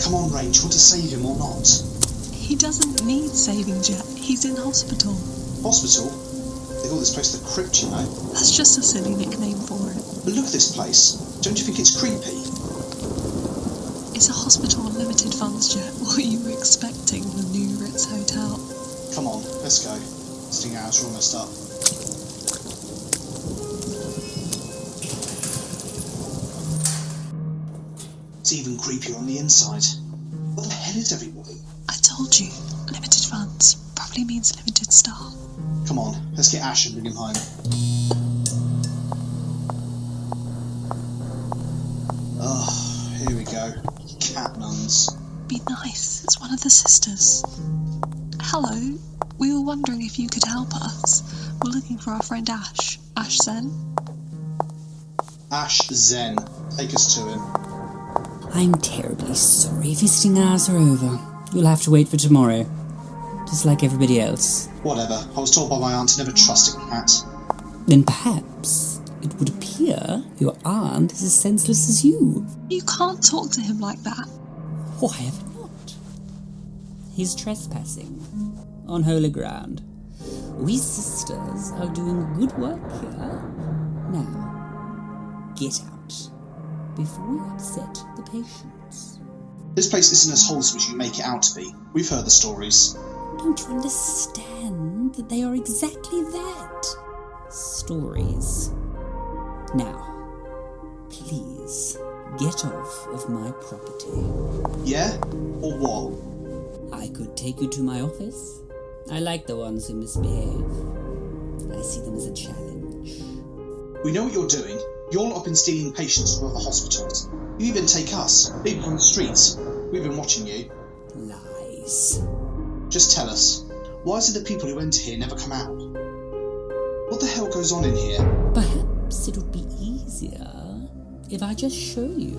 Come on, Rach, want to save him or not? He doesn't need saving, Jet. He's in hospital. Hospital? They call this place the Crypt, you know. That's just a silly nickname for it. But look at this place. Don't you think it's creepy? It's a hospital on limited funds, Jet. What are you expecting, the new Ritz Hotel? Come on, let's go. Visiting hours are almost up. It's even creepier on the inside. What the hell is everybody? I told you, limited funds probably means limited staff. Come on, let's get Ash and bring him home. Oh, here we go. Cat nuns. Be nice, it's one of the sisters. Hello, we were wondering if you could help us. We're looking for our friend Ash. Ash Zen? Ash Zen. Take us to him. I'm terribly sorry. Visiting hours are over. You'll have to wait for tomorrow. Just like everybody else. Whatever. I was told by my aunt to never trust a cat. Then perhaps it would appear your aunt is as senseless as you. You can't talk to him like that. Why ever not? He's trespassing on holy ground. We sisters are doing good work here. Now, get out before we upset the patients. This place isn't as wholesome as you make it out to be. We've heard the stories. Don't you understand that they are exactly that? Stories. Now, please, get off of my property. Yeah? Or what? I could take you to my office. I like the ones who misbehave. I see them as a challenge. We know what you're doing. You're lot have been stealing patients from other hospitals. You even take us, people on the streets. We've been watching you. Lies. Just tell us, why is it that people who enter here never come out? What the hell goes on in here? Perhaps it would be easier if I just show you.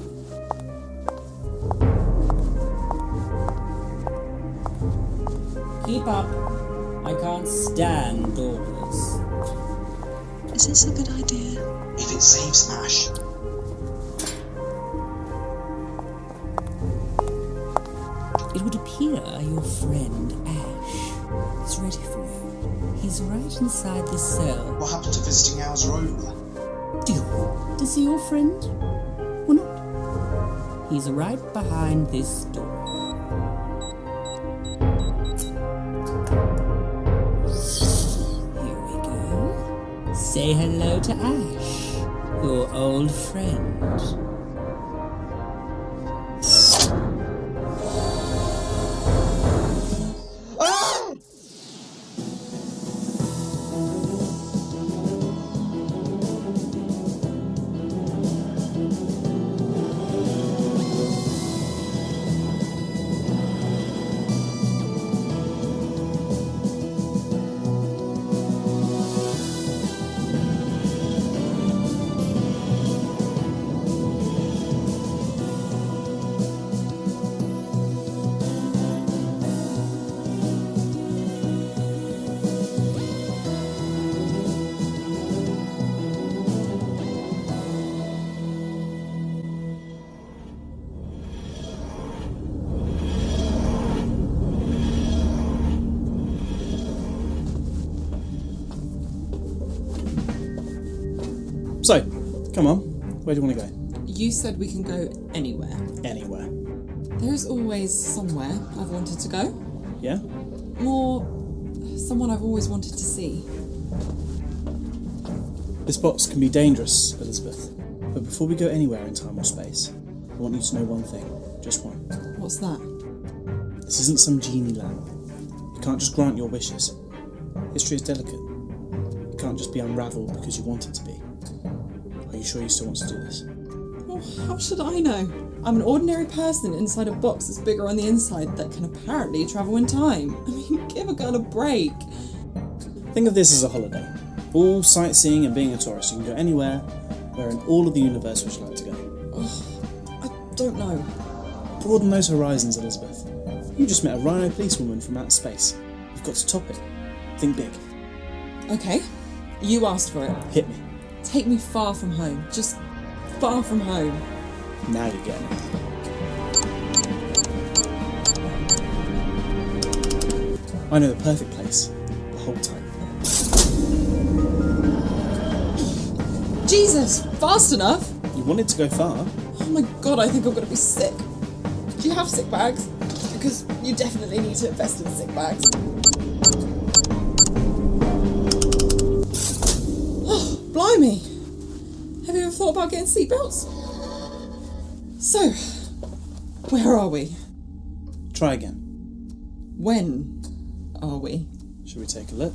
Keep up. I can't stand doors. Is this a good idea? If it saves Ash. It would appear your friend Ash is ready for you. He's right inside this cell. What happened to visiting hours are over? Do you want to see your friend? Or not? He's right behind this door. Here we go. Say hello to Ash, your old friend. So, come on, where do you want to go? You said we can go anywhere. Anywhere. There's always somewhere I've wanted to go. Yeah? More someone I've always wanted to see. This box can be dangerous, Elisabeth. But before we go anywhere in time or space, I want you to know one thing. Just one. What's that? This isn't some genie lamp. You can't just grant your wishes. History is delicate. It can't just be unravelled because you want it to be. Are you sure you still want to do this? Oh, how should I know? I'm an ordinary person inside a box that's bigger on the inside that can apparently travel in time. I mean, give a girl a break. Think of this as a holiday. All sightseeing and being a tourist. You can go anywhere, where in all of the universe would you like to go? Oh, I don't know. Broaden those horizons, Elisabeth. You just met a rhino policewoman from outer space. You've got to top it. Think big. Okay, you asked for it. Hit me. Take me far from home. Just far from home. Now you're getting it. I know the perfect place. The hold tight. Jesus, fast enough? You wanted to go far? Oh my god, I think I'm gonna be sick. Do you have sick bags? Because you definitely need to invest in sick bags. Oh, blimey. Have you ever thought about getting seatbelts? So, where are we? Try again. When are we? Should we take a look?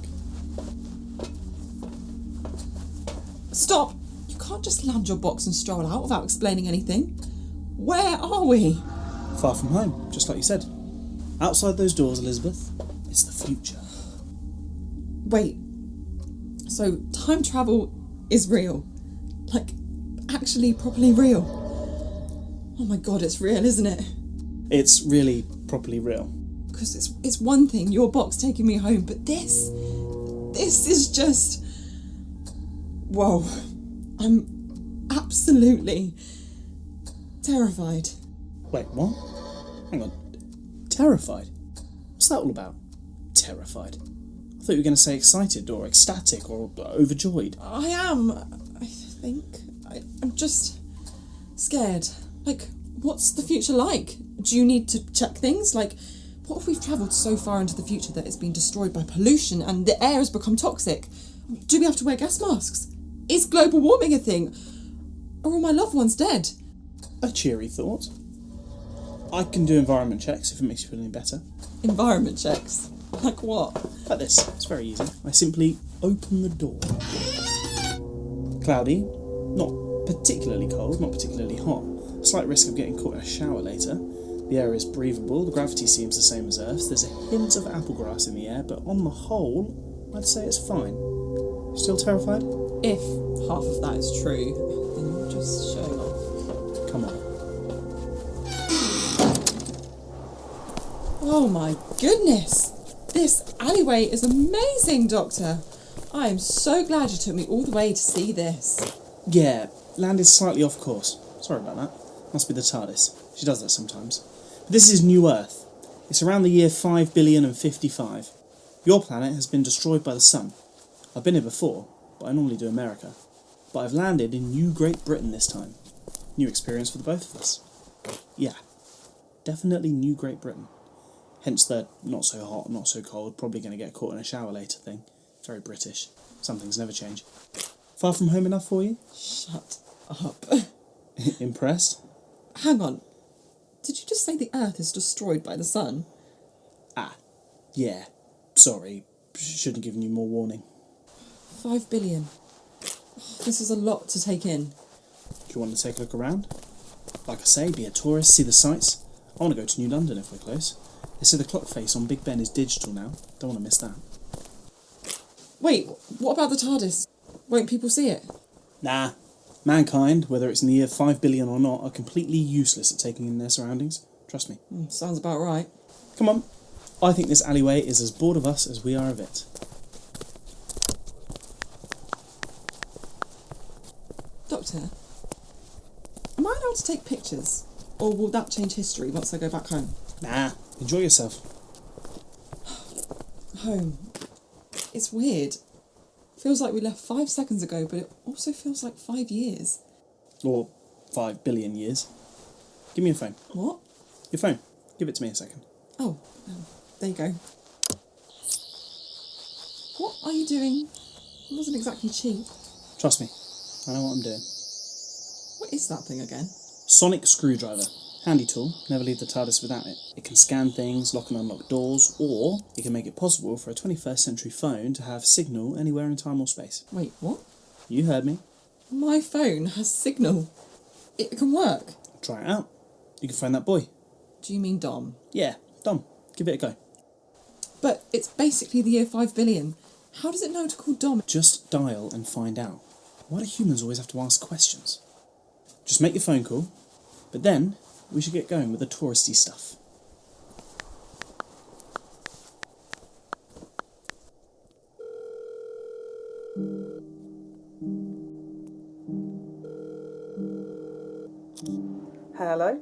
Stop! You can't just land your box and stroll out without explaining anything. Where are we? Far from home, just like you said. Outside those doors, Elisabeth, it's the future. Wait. So, time travel is real? Like, actually properly real? Oh my god, it's real, isn't it? It's really properly real. Because it's one thing, your box taking me home, but this is just... Whoa. I'm absolutely terrified. Wait, what? Hang on. Terrified? What's that all about? Terrified? I thought you were going to say excited or ecstatic or overjoyed. I am, I think. I'm just scared. Like, what's the future like? Do you need to check things? Like, what if we've travelled so far into the future that it's been destroyed by pollution and the air has become toxic? Do we have to wear gas masks? Is global warming a thing? Are all my loved ones dead? A cheery thought. I can do environment checks if it makes you feel any better. Environment checks? Like what? Like this. It's very easy. I simply open the door. Cloudy. Not particularly cold, not particularly hot. A slight risk of getting caught in a shower later. The air is breathable, the gravity seems the same as Earth's. There's a hint of apple grass in the air, but on the whole, I'd say it's fine. Still terrified? If half of that is true, then you're just showing off. Come on. Oh my goodness! This alleyway is amazing, Doctor! I am so glad you took me all the way to see this. Yeah, landed slightly off course. Sorry about that. Must be the TARDIS. She does that sometimes. But this is New Earth. It's around the year 5,000,000,055. Your planet has been destroyed by the sun. I've been here before, but I normally do America. But I've landed in New Great Britain this time. New experience for the both of us. Yeah, definitely New Great Britain. Hence the not so hot, not so cold, probably going to get caught in a shower later thing. Very British. Some things never change. Far from home enough for you? Shut up. Impressed? Hang on. Did you just say the Earth is destroyed by the sun? Ah, yeah. Sorry. Should have given you more warning. 5 billion. This is a lot to take in. Do you want to take a look around? Like I say, be a tourist, see the sights. I want to go to New London if we're close. They say the clock face on Big Ben is digital now. Don't want to miss that. Wait, what about the TARDIS? Won't people see it? Nah. Mankind, whether it's in the year 5 billion or not, are completely useless at taking in their surroundings. Trust me. Sounds about right. Come on. I think this alleyway is as bored of us as we are of it. Doctor, am I allowed to take pictures? Or will that change history once I go back home? Nah. Enjoy yourself. Home. It's weird. Feels like we left 5 seconds ago, but it also feels like 5 years. Or 5 billion years. Give me your phone. What? Your phone. Give it to me a second. Oh, there you go. What are you doing? It wasn't exactly cheap. Trust me. I know what I'm doing. What is that thing again? Sonic screwdriver. Handy tool. Never leave the TARDIS without it. It can scan things, lock and unlock doors, or it can make it possible for a 21st century phone to have signal anywhere in time or space. Wait, what? You heard me. My phone has signal. It can work. Try it out. You can find that boy. Do you mean Dom? Yeah, Dom. Give it a go. But it's basically the year 5 billion. How does it know to call Dom? Just dial and find out. Why do humans always have to ask questions? Just make your phone call, but then we should get going with the touristy stuff. Hello?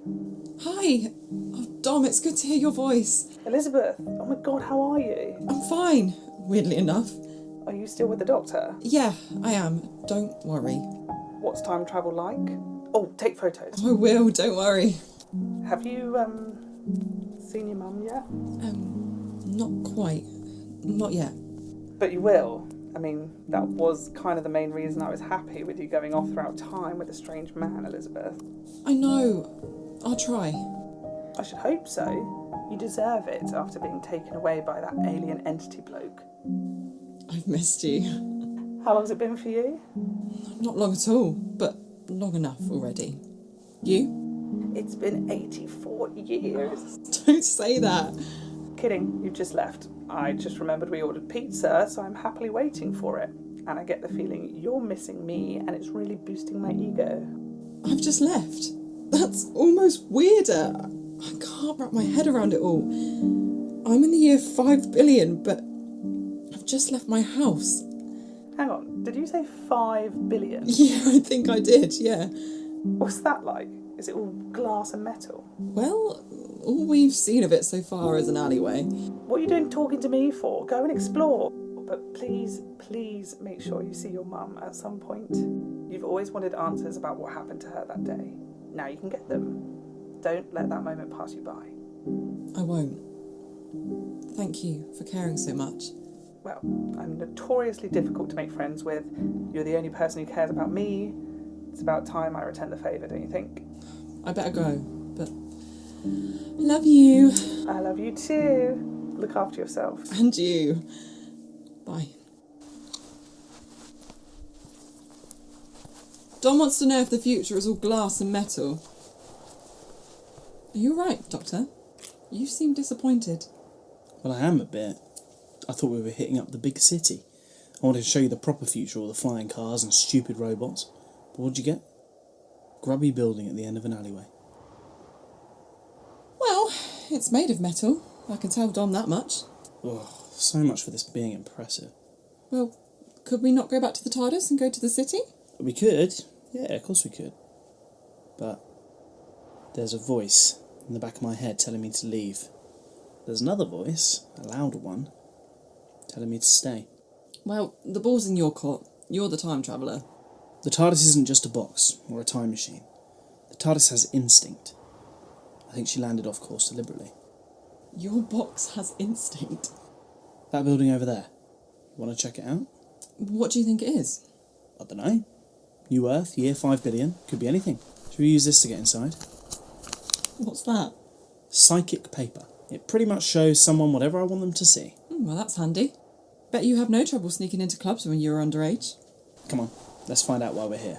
Hi. Oh, Dom, it's good to hear your voice. Elisabeth, oh my god, how are you? I'm fine, weirdly enough. Are you still with the doctor? Yeah, I am. Don't worry. What's time travel like? Oh, take photos. I will, don't worry. Have you, seen your mum yet? Not quite. Not yet. But you will. I mean, that was kind of the main reason I was happy with you going off throughout time with a strange man, Elisabeth. I know. I'll try. I should hope so. You deserve it after being taken away by that alien entity bloke. I've missed you. How long's it been for you? Not long at all, but long enough already. You? It's been 84 years. Don't say that. Kidding, you've just left. I just remembered we ordered pizza, so I'm happily waiting for it. And I get the feeling you're missing me, and it's really boosting my ego. I've just left. That's almost weirder. I can't wrap my head around it all. I'm in the year 5 billion, but I've just left my house. Hang on, did you say 5 billion? Yeah, I think I did, yeah. What's that like? Is it all glass and metal? Well, all we've seen of it so far is an alleyway. What are you doing talking to me for? Go and explore. But please, please make sure you see your mum at some point. You've always wanted answers about what happened to her that day. Now you can get them. Don't let that moment pass you by. I won't. Thank you for caring so much. Well, I'm notoriously difficult to make friends with. You're the only person who cares about me. It's about time I return the favour, don't you think? I better go, but I love you. I love you too. Look after yourself. And you. Bye. Dom wants to know if the future is all glass and metal. Are you all right, Doctor? You seem disappointed. Well, I am a bit. I thought we were hitting up the big city. I wanted to show you the proper future, all the flying cars and stupid robots. But what'd you get? Grubby building at the end of an alleyway. Well, it's made of metal. I can tell Dom that much. Oh, so much for this being impressive. Well, could we not go back to the TARDIS and go to the city? We could. Yeah, of course we could. But there's a voice in the back of my head telling me to leave. There's another voice, a louder one, telling me to stay. Well, the ball's in your court. You're the time traveller. The TARDIS isn't just a box or a time machine. The TARDIS has instinct. I think she landed off course deliberately. Your box has instinct. That building over there. You want to check it out? What do you think it is? I don't know. New Earth, year 5 billion. Could be anything. Should we use this to get inside? What's that? Psychic paper. It pretty much shows someone whatever I want them to see. Well, that's handy. Bet you have no trouble sneaking into clubs when you were underage. Come on, let's find out why we're here.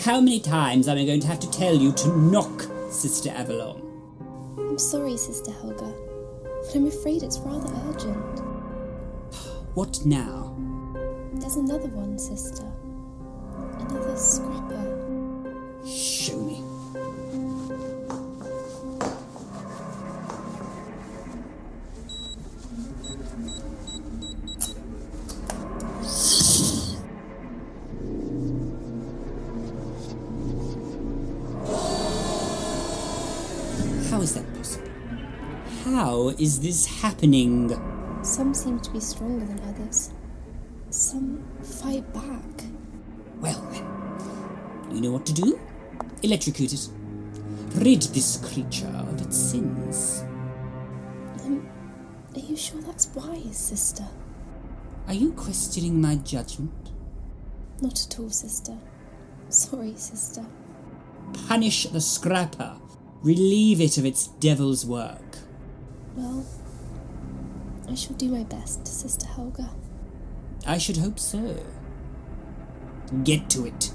How many times am I going to have to tell you to knock, Sister Avalon? I'm sorry, Sister Helga, but I'm afraid it's rather urgent. What now? There's another one, Sister. Another scrapper. Show me. How is that possible? How is this happening? Some seem to be stronger than others. Some fight back. Well, then, you know what to do? Electrocute it. Rid this creature of its sins. Are you sure that's wise, Sister? Are you questioning my judgment? Not at all, Sister. Sorry, Sister. Punish the scrapper. Relieve it of its devil's work. Well, I shall do my best, Sister Helga. I should hope so. Get to it.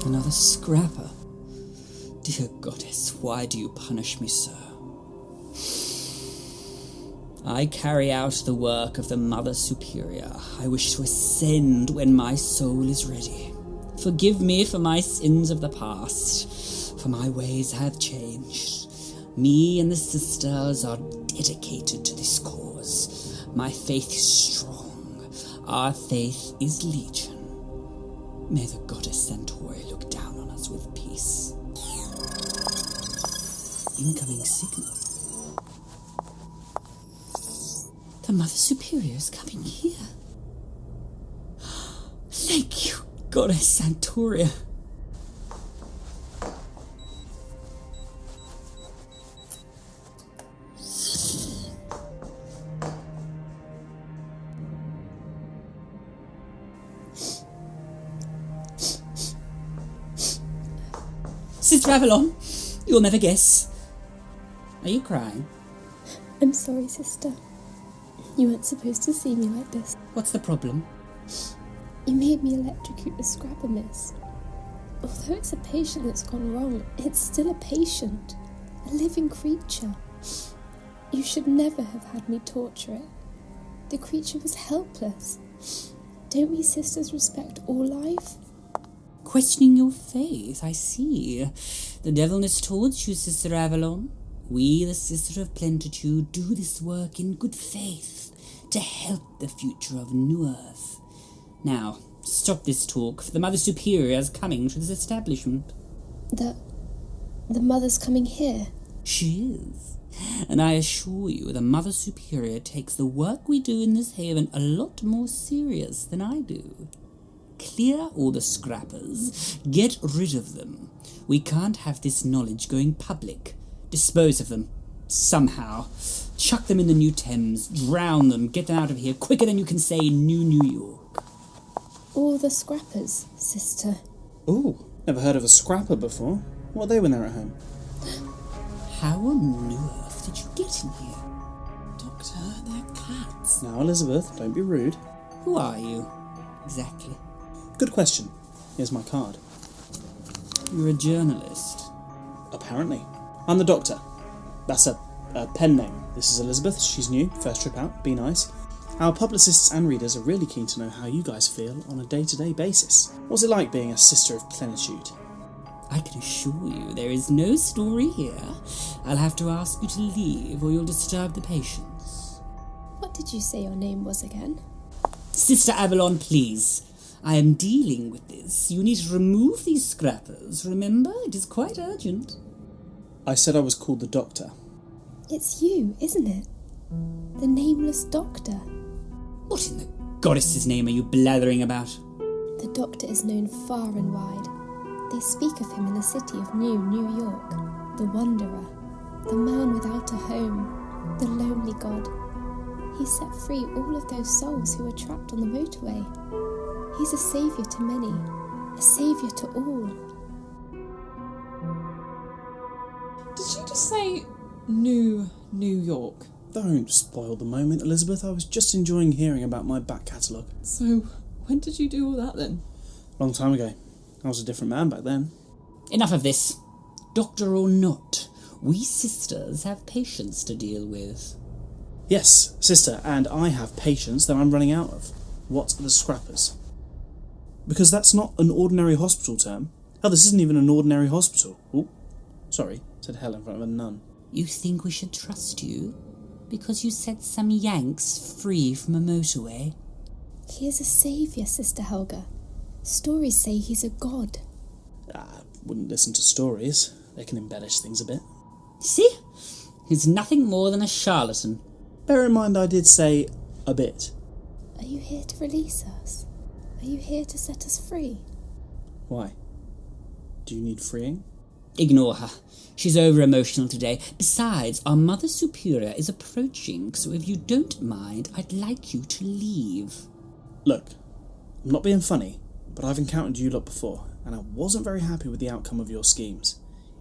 Another scrapper. Dear goddess, why do you punish me so? I carry out the work of the Mother Superior. I wish to ascend when my soul is ready. Forgive me for my sins of the past, for my ways have changed. Me and the sisters are dedicated to this cause. My faith is strong. Our faith is legion. May the goddess Centauri look down on us with peace. Incoming signal. The Mother Superior is coming here. Thank you, Goddess Santoria. Sister Avalon, you'll never guess. Are you crying? I'm sorry, sister. You weren't supposed to see me like this. What's the problem? You made me electrocute the scrapper, miss. Although it's a patient that's gone wrong, it's still a patient. A living creature. You should never have had me torture it. The creature was helpless. Don't we sisters respect all life? Questioning your faith, I see. The devil is towards you, Sister Avalon. We, the Sister of Plenitude, do this work in good faith to help the future of New Earth. Now, stop this talk, for the Mother Superior is coming to this establishment. The Mother's coming here? She is. And I assure you, the Mother Superior takes the work we do in this haven a lot more serious than I do. Clear all the scrappers. Get rid of them. We can't have this knowledge going public. Dispose of them. Somehow. Chuck them in the New Thames. Drown them. Get them out of here quicker than you can say New York. All the scrappers, sister. Ooh, never heard of a scrapper before. What are they when they're at home? How on earth did you get in here? Doctor, they're cats. Now, Elizabeth, don't be rude. Who are you? Exactly. Good question. Here's my card. You're a journalist. Apparently. I'm the Doctor. That's a pen name. This is Elisabeth. She's new. First trip out. Be nice. Our publicists and readers are really keen to know how you guys feel on a day-to-day basis. What's it like being a Sister of Plenitude? I can assure you there is no story here. I'll have to ask you to leave or you'll disturb the patients. What did you say your name was again? Sister Avalon, please. I am dealing with this. You need to remove these scrappers. Remember, it is quite urgent. I said I was called the Doctor. It's you, isn't it? The nameless Doctor. What in the goddess's name are you blathering about? The Doctor is known far and wide. They speak of him in the city of New York. The Wanderer. The man without a home. The lonely god. He set free all of those souls who were trapped on the motorway. He's a saviour to many. A saviour to all. Did you just say New York? Don't spoil the moment, Elizabeth. I was just enjoying hearing about my back catalogue. So, when did you do all that then? Long time ago. I was a different man back then. Enough of this. Doctor or not, we sisters have patients to deal with. Yes, sister, and I have patients that I'm running out of. What are the scrappers? Because that's not an ordinary hospital term. Hell, this isn't even an ordinary hospital. Oh, sorry, said Hell in front of a nun. You think we should trust you? Because you set some Yanks free from a motorway? He is a saviour, Sister Helga. Stories say he's a god. I wouldn't listen to stories. They can embellish things a bit. See? He's nothing more than a charlatan. Bear in mind I did say a bit. Are you here to release us? Are you here to set us free? Why? Do you need freeing? Ignore her. She's over-emotional today. Besides, our Mother Superior is approaching, so if you don't mind, I'd like you to leave. Look, I'm not being funny, but I've encountered you lot before, and I wasn't very happy with the outcome of your schemes.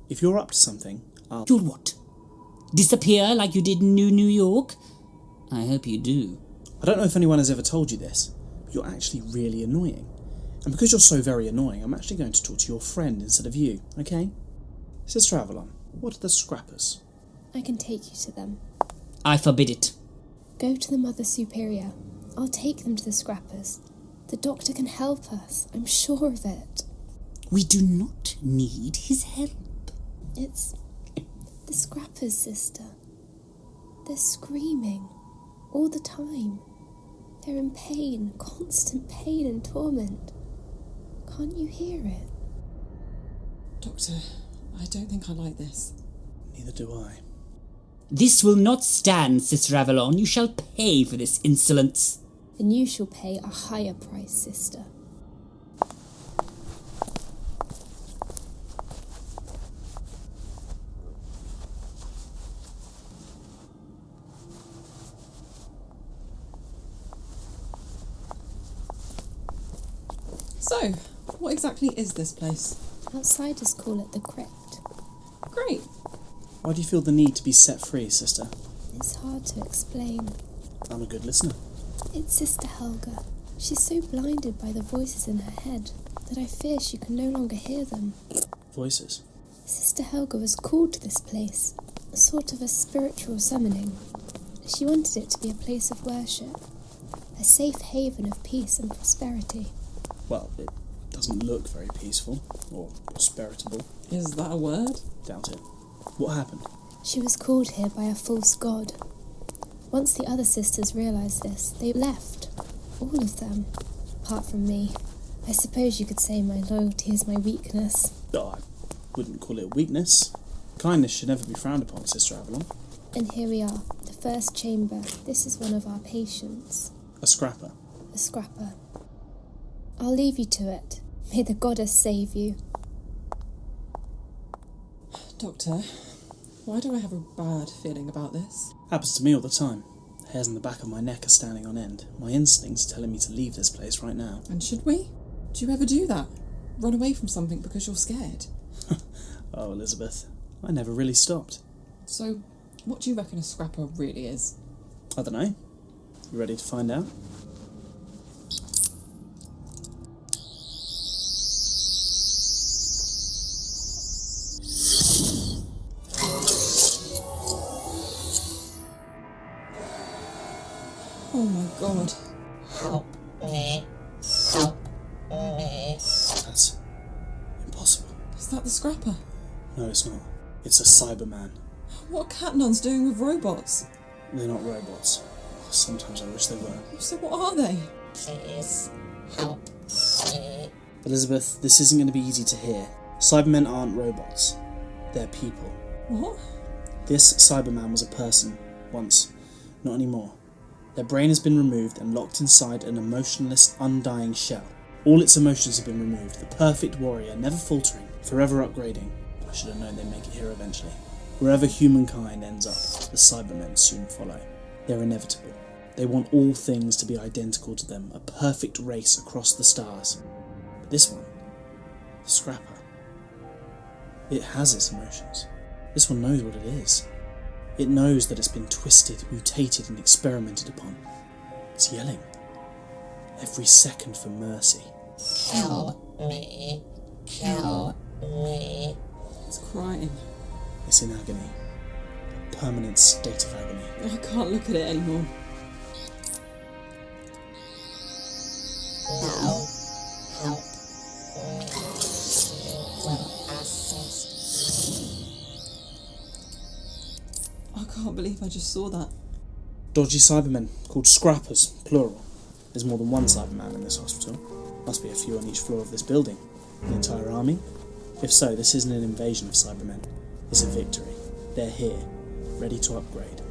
If you're up to something, I'll... You'll what? Disappear like you did in New York? I hope you do. I don't know if anyone has ever told you this, but you're actually really annoying. And because you're so very annoying, I'm actually going to talk to your friend instead of you, okay? Sister Avalon, what are the Scrappers? I can take you to them. I forbid it. Go to the Mother Superior. I'll take them to the Scrappers. The Doctor can help us, I'm sure of it. We do not need his help. It's the Scrappers, sister. They're screaming all the time. They're in pain, constant pain and torment. Can't you hear it? Doctor, I don't think I like this. Neither do I. This will not stand, Sister Avalon. You shall pay for this insolence. Then you shall pay a higher price, sister. So, what exactly is this place? Outsiders call it the Crypt. Great. Why do you feel the need to be set free, sister? It's hard to explain. I'm a good listener. It's Sister Helga. She's so blinded by the voices in her head that I fear she can no longer hear them. Voices? Sister Helga was called to this place, a sort of a spiritual summoning. She wanted it to be a place of worship, a safe haven of peace and prosperity. Well, it doesn't look very peaceful or prosperitable. Is that a word? Doubt it. What happened? She was called here by a false god. Once the other sisters realised this, they left. All of them. Apart from me. I suppose you could say my loyalty is my weakness. Oh, I wouldn't call it weakness. Kindness should never be frowned upon, Sister Avalon. And here we are, the first chamber. This is one of our patients. A scrapper. A scrapper. I'll leave you to it. May the goddess save you. Doctor, why do I have a bad feeling about this? Happens to me all the time. The hairs on the back of my neck are standing on end. My instincts are telling me to leave this place right now. And should we? Do you ever do that? Run away from something because you're scared? Oh, Elisabeth, I never really stopped. So, what do you reckon a scrapper really is? I don't know. You ready to find out? Oh my god. Help me. Help me. That's impossible. Is that the scrapper? No, it's not. It's a Cyberman. What are cat nuns doing with robots? They're not robots. Sometimes I wish they were. So what are they? Please help me. Elisabeth, this isn't going to be easy to hear. Cybermen aren't robots. They're people. What? This Cyberman was a person, once. Not anymore. Their brain has been removed and locked inside an emotionless, undying shell. All its emotions have been removed. The perfect warrior, never faltering, forever upgrading. I should have known they'd make it here eventually. Wherever humankind ends up, the Cybermen soon follow. They're inevitable. They want all things to be identical to them, a perfect race across the stars. But this one, the Scrapper, it has its emotions. This one knows what it is. It knows that it's been twisted, mutated and experimented upon. It's yelling. Every second for mercy. Kill me. Kill me. It's crying. It's in agony. A permanent state of agony. I can't look at it anymore. Now, help me. Will assist. I can't believe I just saw that. Dodgy Cybermen, called Scrappers, plural. There's more than one Cyberman in this hospital. Must be a few on each floor of this building. The entire army? If so, this isn't an invasion of Cybermen. It's a victory. They're here, ready to upgrade.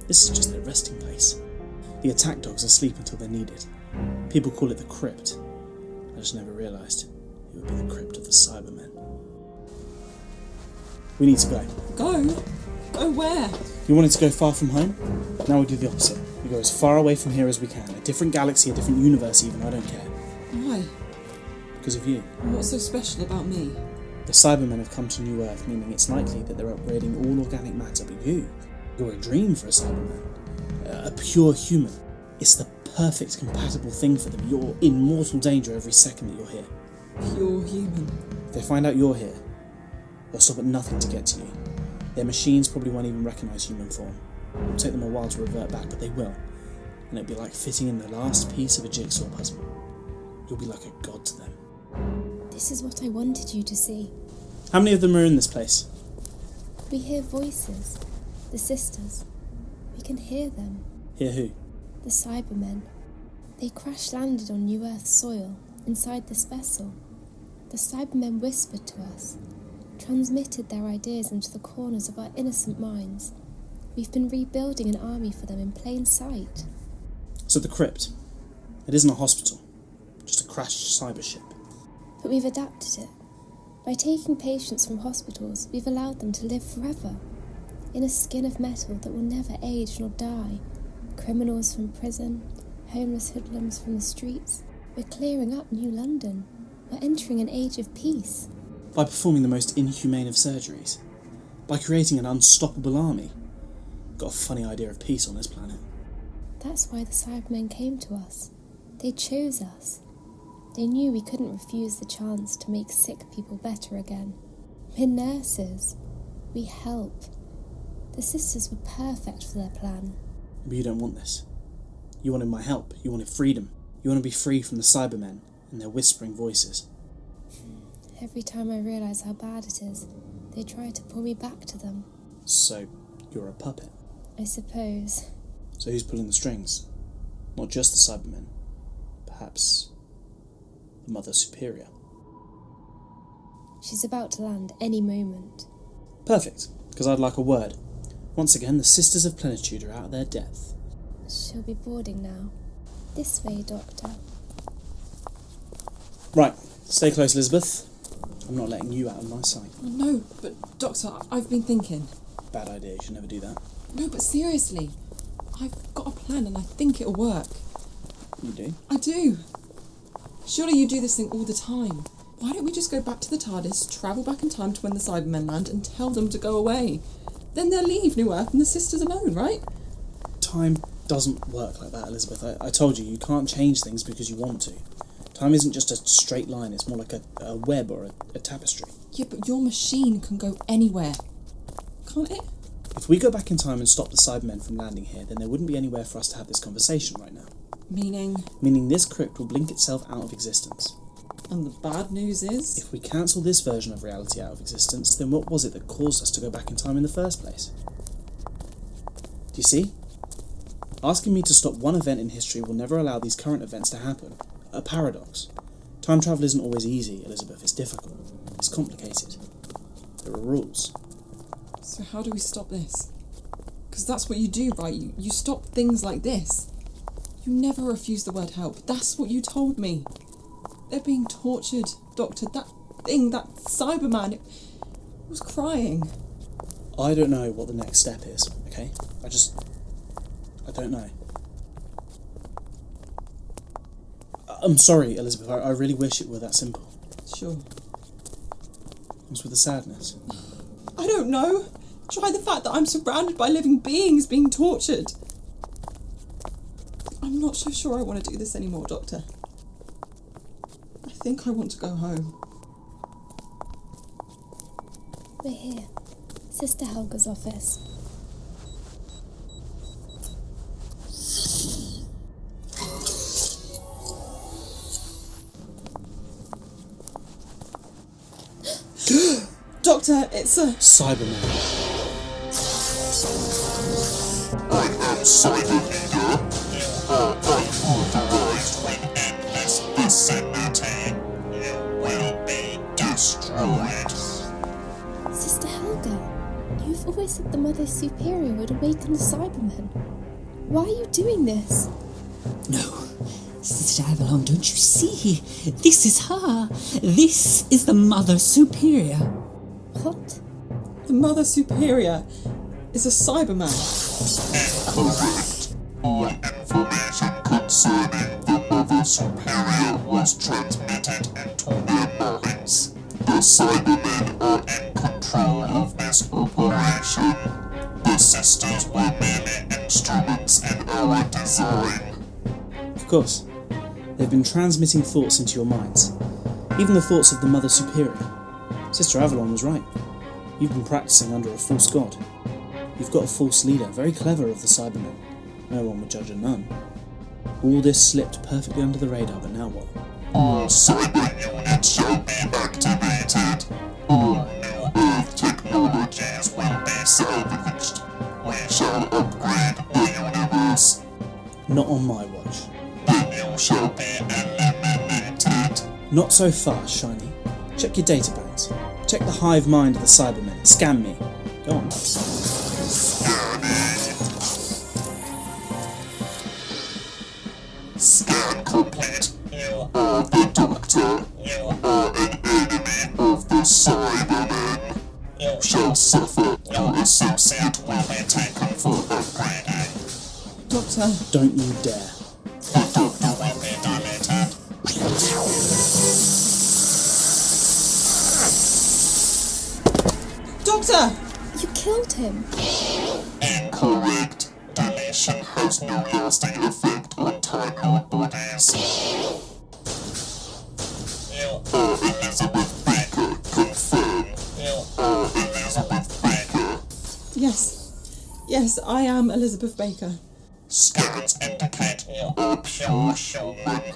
This is just their resting place. The attack dogs are asleep until they're needed. People call it the Crypt. I just never realised it would be the Crypt of the Cybermen. We need to go. Go? Go where? You wanted to go far from home? Now we do the opposite. We go as far away from here as we can. A different galaxy, a different universe even, I don't care. Why? Because of you. What's so special about me? The Cybermen have come to New Earth, meaning it's likely that they're upgrading all organic matter, but you're a dream for a Cyberman. A pure human. It's the perfect, compatible thing for them. You're in mortal danger every second that you're here. Pure human. If they find out you're here, they'll stop at nothing to get to you. Their machines probably won't even recognise human form. It'll take them a while to revert back, but they will. And it'll be like fitting in the last piece of a jigsaw puzzle. You'll be like a god to them. This is what I wanted you to see. How many of them are in this place? We hear voices. The sisters. We can hear them. Hear who? The Cybermen. They crash-landed on New Earth soil, inside this vessel. The Cybermen whispered to us, transmitted their ideas into the corners of our innocent minds. We've been rebuilding an army for them in plain sight. So the Crypt. It isn't a hospital, just a crashed cyber ship. But we've adapted it. By taking patients from hospitals, we've allowed them to live forever, in a skin of metal that will never age nor die. Criminals from prison, homeless hoodlums from the streets. We're clearing up New London. We're entering an age of peace. By performing the most inhumane of surgeries. By creating an unstoppable army. Got a funny idea of peace on this planet. That's why the Cybermen came to us. They chose us. They knew we couldn't refuse the chance to make sick people better again. We're nurses. We help. The sisters were perfect for their plan. But you don't want this. You wanted my help. You wanted freedom. You want to be free from the Cybermen and their whispering voices. Every time I realise how bad it is, they try to pull me back to them. So, you're a puppet. I suppose. So who's pulling the strings? Not just the Cybermen. Perhaps the Mother Superior. She's about to land any moment. Perfect, because I'd like a word. Once again, the Sisters of Plenitude are out of their depth. She'll be boarding now. This way, Doctor. Right, stay close, Elisabeth. I'm not letting you out of my sight. Oh, no, but Doctor, I've been thinking. Bad idea, you should never do that. No, but seriously, I've got a plan and I think it'll work. You do? I do. Surely you do this thing all the time. Why don't we just go back to the TARDIS, travel back in time to when the Cybermen land and tell them to go away? Then they'll leave New Earth and the sisters alone, right? Time doesn't work like that, Elisabeth. I told you, you can't change things because you want to. Time isn't just a straight line, it's more like a web or a tapestry. Yeah, but your machine can go anywhere. Can't it? If we go back in time and stop the Cybermen from landing here, then there wouldn't be anywhere for us to have this conversation right now. Meaning? Meaning this crypt will blink itself out of existence. And the bad news is? If we cancel this version of reality out of existence, then what was it that caused us to go back in time in the first place? Do you see? Asking me to stop one event in history will never allow these current events to happen. A paradox. Time travel isn't always easy, Elisabeth. It's difficult. It's complicated. There are rules. So how do we stop this? Because that's what you do, right? You stop things like this. You never refuse the word help. That's what you told me. They're being tortured, Doctor. That thing, that Cyberman, it was crying. I don't know what the next step is, okay? I don't know. I'm sorry, Elisabeth. I really wish it were that simple. Sure. What's with the sadness? I don't know. Try the fact that I'm surrounded by living beings being tortured. I'm not so sure I want to do this anymore, Doctor. I think I want to go home. We're here. Sister Helga's office. Doctor, it's a... Cyberman. I am Cyber Leader. You are unauthorized when in this vicinity. You will be destroyed. Sister Helga, you've always said the Mother Superior would awaken the Cybermen. Why are you doing this? No. Sister Avalon, don't you see? This is her. This is the Mother Superior. What? The Mother Superior is a Cyberman. Incorrect. All information concerning the Mother Superior was transmitted into their minds. The Cybermen are in control of this operation. The sisters were merely instruments in our design. Of course. They've been transmitting thoughts into your minds. Even the thoughts of the Mother Superior. Sister Avalon was right. You've been practicing under a false god. You've got a false leader, very clever of the Cybermen. No one would judge a nun. All this slipped perfectly under the radar, but now what? All cyber units shall be activated. All new Earth technologies will be salvaged. We shall upgrade the universe. Not on my watch. Then you shall be eliminated. Not so fast, Shiny. Check your data banks. Check the hive mind of the Cybermen. Scan me. Go on. Scan complete. You are the Doctor. You are an enemy of the Cybermen. You shall suffer. Your associate will be taken for upgrading. Doctor, Don't you dare. The Doctor will be deleted. Doctor! You killed him. Incorrect. Deletion has no lasting effect on Time Lord bodies. You are Elisabeth Baker. Confirm. You are Elisabeth Baker. Yes, I am Elizabeth Baker. Scans indicate you are pure human.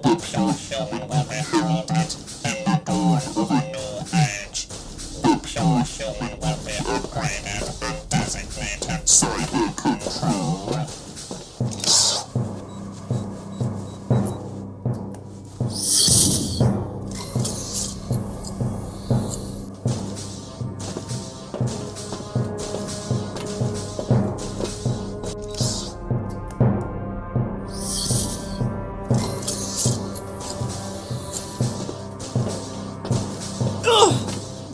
The pure human will be heralded in the dawn of a new age. The pure human will be upgraded and designated cyber control.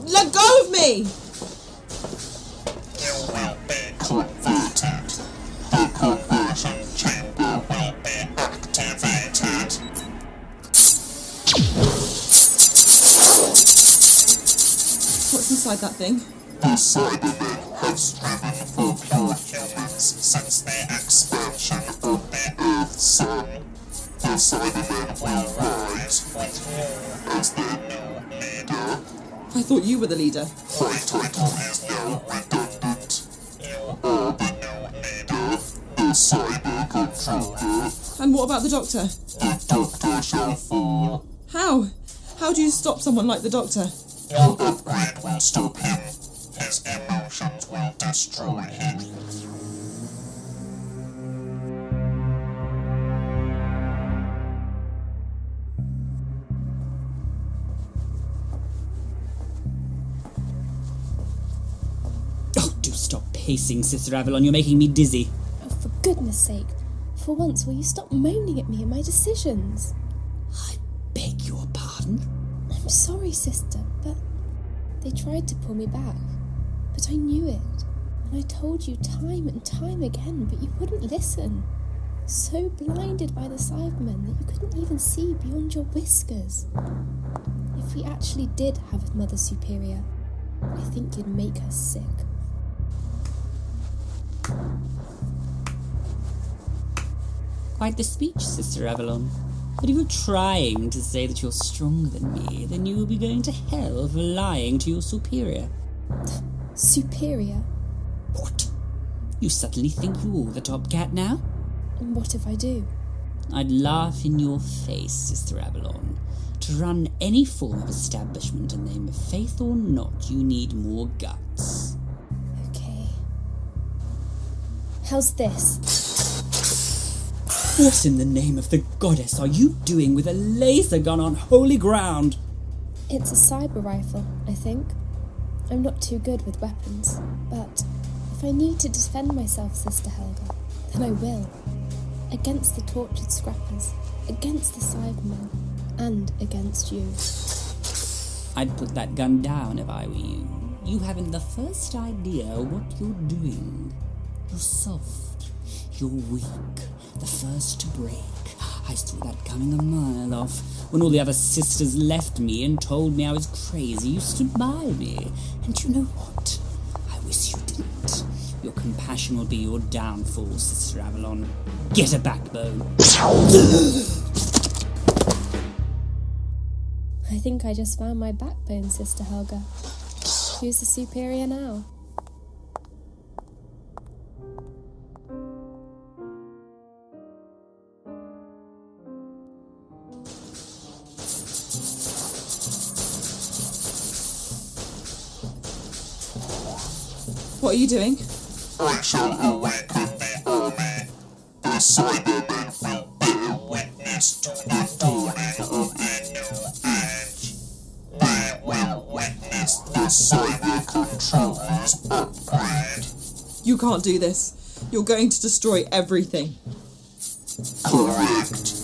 Let go of me! You will be converted. The conversion chamber will be activated. What's inside that thing? The Cybermen have striven for pure humans since the expansion of the Earth Sun. The Cybermen will rise with you as their new leader. I thought you were the leader. My title is now redundant. You are the new leader, the cyber controller. And what about the Doctor? The Doctor shall fall. How? How do you stop someone like the Doctor? Your upgrade will stop him. His emotions will destroy him. Oh, do stop pacing, Sister Avalon. You're making me dizzy. Oh, for goodness sake. For once, will you stop moaning at me and my decisions? I beg your pardon? I'm sorry, sister, but they tried to pull me back. But I knew it. And I told you time and time again, but you wouldn't listen. So blinded by the Cybermen that you couldn't even see beyond your whiskers. If we actually did have a Mother Superior, I think you'd make her sick. Quite the speech, Sister Avalon. But if you're trying to say that you're stronger than me, then you will be going to hell for lying to your superior. Superior? What? You suddenly think you're the top cat now? And what if I do? I'd laugh in your face, Sister Avalon. To run any form of establishment in the name of faith or not, you need more guts. Okay. How's this? What in the name of the goddess are you doing with a laser gun on holy ground? It's a cyber rifle, I think. I'm not too good with weapons, but if I need to defend myself, Sister Helga, then I will. Against the tortured scrappers, against the Cybermen, and against you. I'd put that gun down if I were you. You haven't the first idea what you're doing. You're soft. You're weak. The first to break. I saw that coming a mile off. When all the other sisters left me and told me I was crazy, you stood by me. And you know what? I wish you didn't. Your compassion will be your downfall, Sister Avalon. Get a backbone. I think I just found my backbone, Sister Helga. Who's the superior now? What are you doing? I shall awaken the army. The Cybermen will bear witness to the dawning of a new age. They will witness the Cyber Controller's upgrade. You can't do this. You're going to destroy everything. Correct.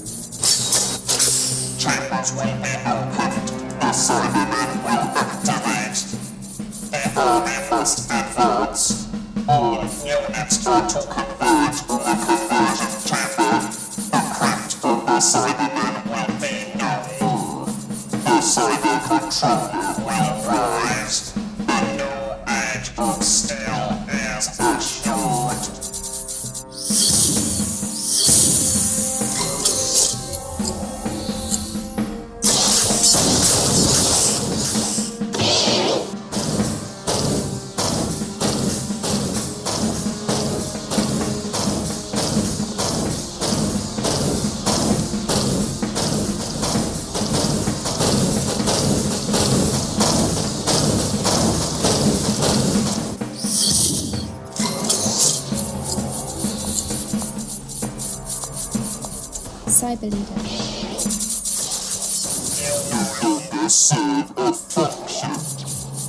Chambers will be opened. The Cybermen will activate. The army must advance. All units are to converge to the conversion chamber. The crypt of the Cybermen will be no more. The Cyber Controller will rise. A new age of steel is assured. Cyber leader. You no longer serve a function.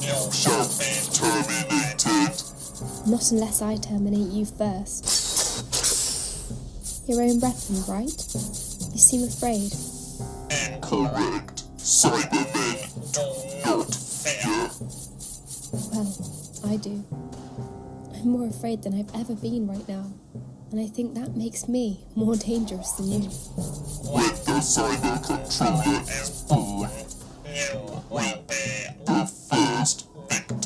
You shall be terminated. Not unless I terminate you first. Your own weapon, right? You seem afraid. Incorrect. Cybermen do not fear. Well, I do. I'm more afraid than I've ever been right now. And I think that makes me more dangerous than you. When the Cyber Controller is born, you will be the first victim.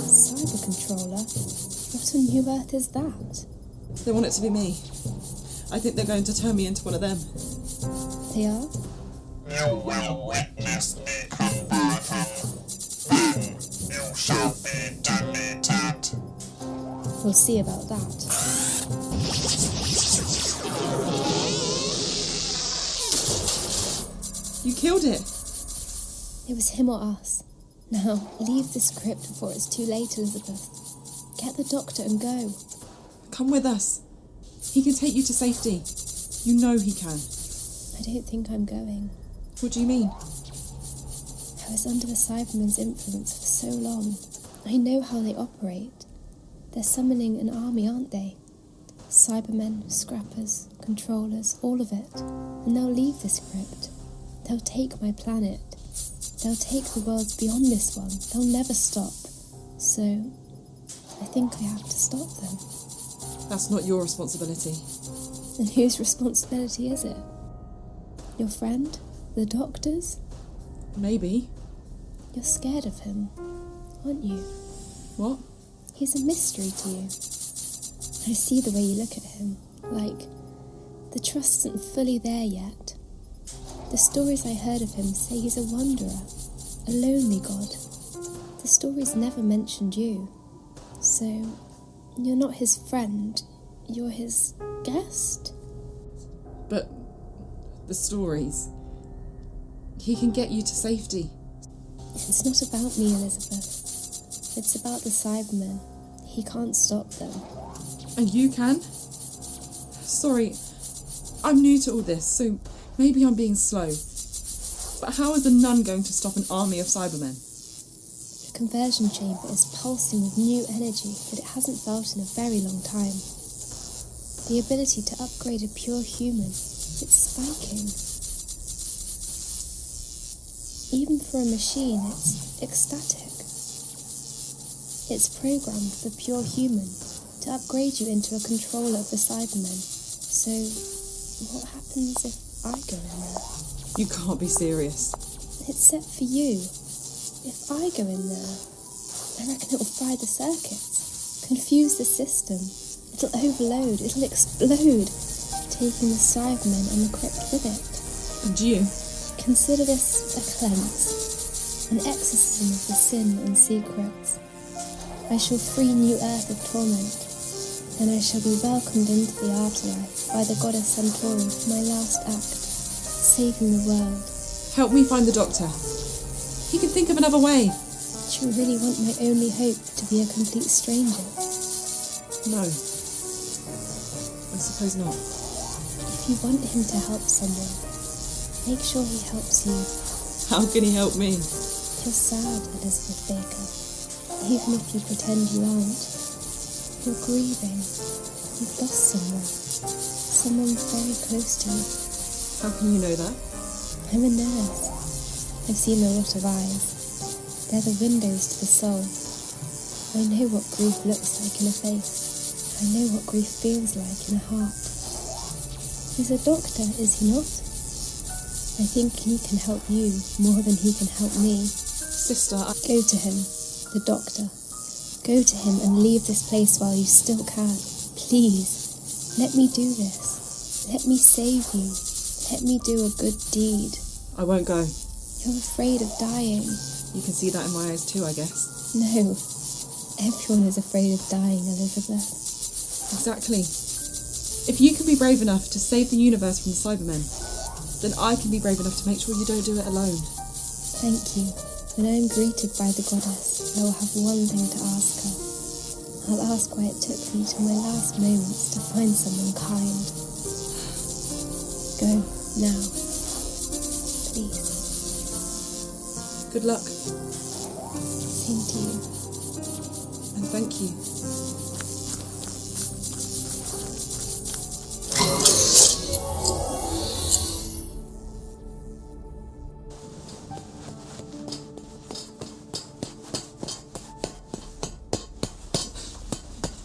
Cyber controller? What on New Earth is that? They want it to be me. I think they're going to turn me into one of them. They are? You will witness me conversion. Then you shall be deleted. We'll see about that. You killed it. It was him or us. Now, leave this crypt before it's too late, Elisabeth. Get the doctor and go. Come with us. He can take you to safety. You know he can. I don't think I'm going. What do you mean? I was under the Cybermen's influence for so long. I know how they operate. They're summoning an army, aren't they? Cybermen, scrappers, controllers, all of it. And they'll leave this crypt. They'll take my planet. They'll take the worlds beyond this one. They'll never stop. So, I think I have to stop them. That's not your responsibility. And whose responsibility is it? Your friend? The doctor's? Maybe. You're scared of him, aren't you? What? He's a mystery to you. I see the way you look at him. Like, the trust isn't fully there yet. The stories I heard of him say he's a wanderer, a lonely god. The stories never mentioned you. So, you're not his friend, you're his guest? But the stories. He can get you to safety. It's not about me, Elisabeth. It's about the Cybermen. He can't stop them. And you can? Sorry, I'm new to all this, so maybe I'm being slow. But how is a nun going to stop an army of Cybermen? The conversion chamber is pulsing with new energy that it hasn't felt in a very long time. The ability to upgrade a pure human, it's spiking. Even for a machine, it's ecstatic. It's programmed for pure human to upgrade you into a controller of the Cybermen. So, what happens if I go in there? You can't be serious. It's set for you. If I go in there, I reckon it'll fry the circuits. confuse the system. It'll overload, it'll explode, taking the Cybermen and the Crypt with it. And you? Consider this a cleanse, an exorcism of the sin and secrets. I shall free New Earth of torment, and I shall be welcomed into the afterlife by the goddess Centauri for my last act, saving the world. Help me find the Doctor. He can think of another way. Do you really want my only hope to be a complete stranger? No. I suppose not. If you want him to help someone, make sure he helps you. How can he help me? You're sad, Elizabeth Baker. Even if you pretend you aren't. You're grieving. You've lost someone very close to you. How can you know that? I'm a nurse. I've seen a lot of eyes. They're the windows to the soul. I know what grief looks like in a face. I know what grief feels like in a heart. He's a doctor, is he not? I think he can help you more than he can help me. Sister, Go to him, the doctor. Go to him and leave this place while you still can. Please, let me do this. Let me save you. Let me do a good deed. I won't go. You're afraid of dying. You can see that in my eyes too, I guess. No. Everyone is afraid of dying, Elizabeth. Exactly. If you can be brave enough to save the universe from the Cybermen, then I can be brave enough to make sure you don't do it alone. Thank you. When I am greeted by the goddess, I will have one thing to ask her. I'll ask why it took me to my last moments to find someone kind. Go, now. Please. Good luck. Same to you. And thank you.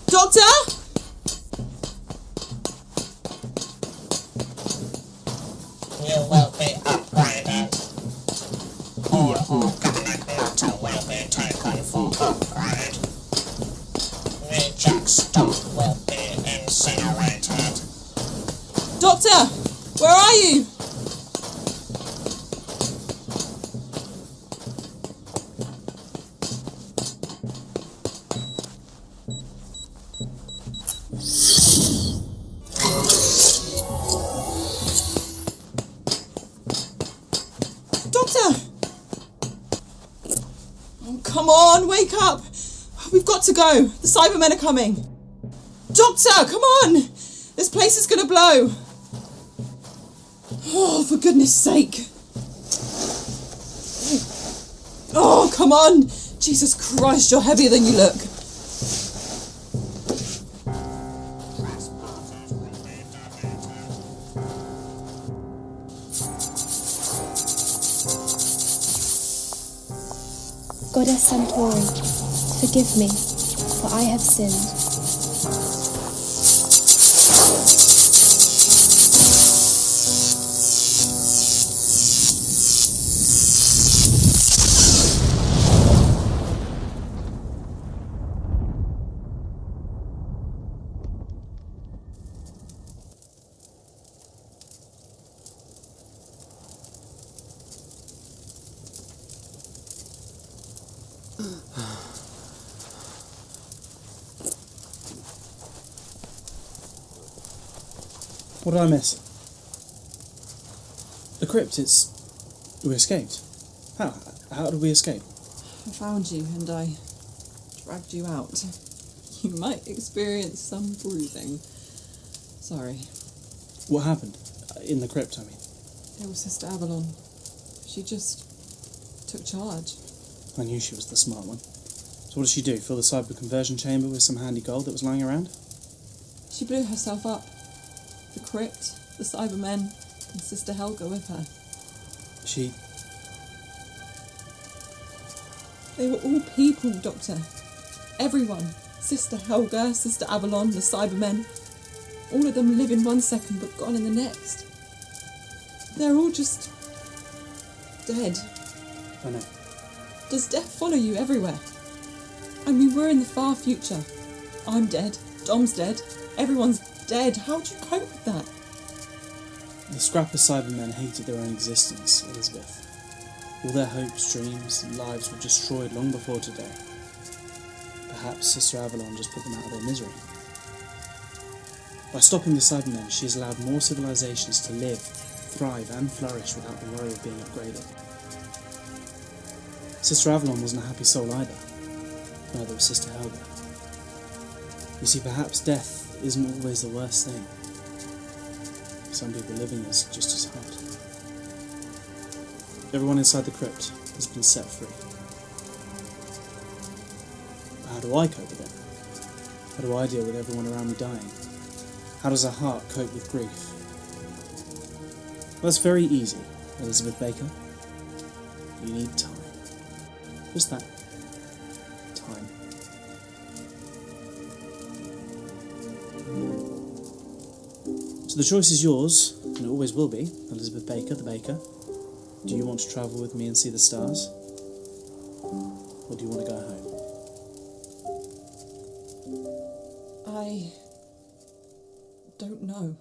Doctor? You will be upgraded. All organic matter will be taken for upgrade. Reject stock will be incinerated. Doctor! Where are you? Doctor! Oh, come on, wake up! We've got to go. The Cybermen are coming. Doctor, come on! This place is gonna blow. Oh, for goodness sake. Oh, come on! Jesus Christ, you're heavier than you look. Goddess Centauri, forgive me, for I have sinned. What did I miss? The crypt, we escaped. How did we escape? I found you and I dragged you out. You might experience some bruising. Sorry. What happened? In the crypt, I mean. It was Sister Avalon. She just took charge. I knew she was the smart one. So what did she do? Fill the cyber conversion chamber with some handy gold that was lying around? She blew herself up. The Crypt, the Cybermen, and Sister Helga with her. They were all people, Doctor. Everyone. Sister Helga, Sister Avalon, the Cybermen. All of them live in 1 second but gone in the next. They're all just dead. I know. Does death follow you everywhere? I mean, we're in the far future. I'm dead. Dom's dead. Everyone's dead. How do you cope with that? The scrapper Cybermen hated their own existence, Elisabeth. All their hopes, dreams, and lives were destroyed long before today. Perhaps Sister Avalon just put them out of their misery. By stopping the Cybermen, she has allowed more civilizations to live, thrive, and flourish without the worry of being upgraded. Sister Avalon wasn't a happy soul either. Neither was Sister Helga. You see, perhaps death isn't always the worst thing. For some people, living is just as hard. Everyone inside the crypt has been set free. How do I cope with it? How do I deal with everyone around me dying? How does a heart cope with grief? Well, that's very easy, Elisabeth Baker. You need time. Just that. Time. So the choice is yours, and it always will be, Elisabeth Baker, the baker. Do you want to travel with me and see the stars? Or do you want to go home? I don't know.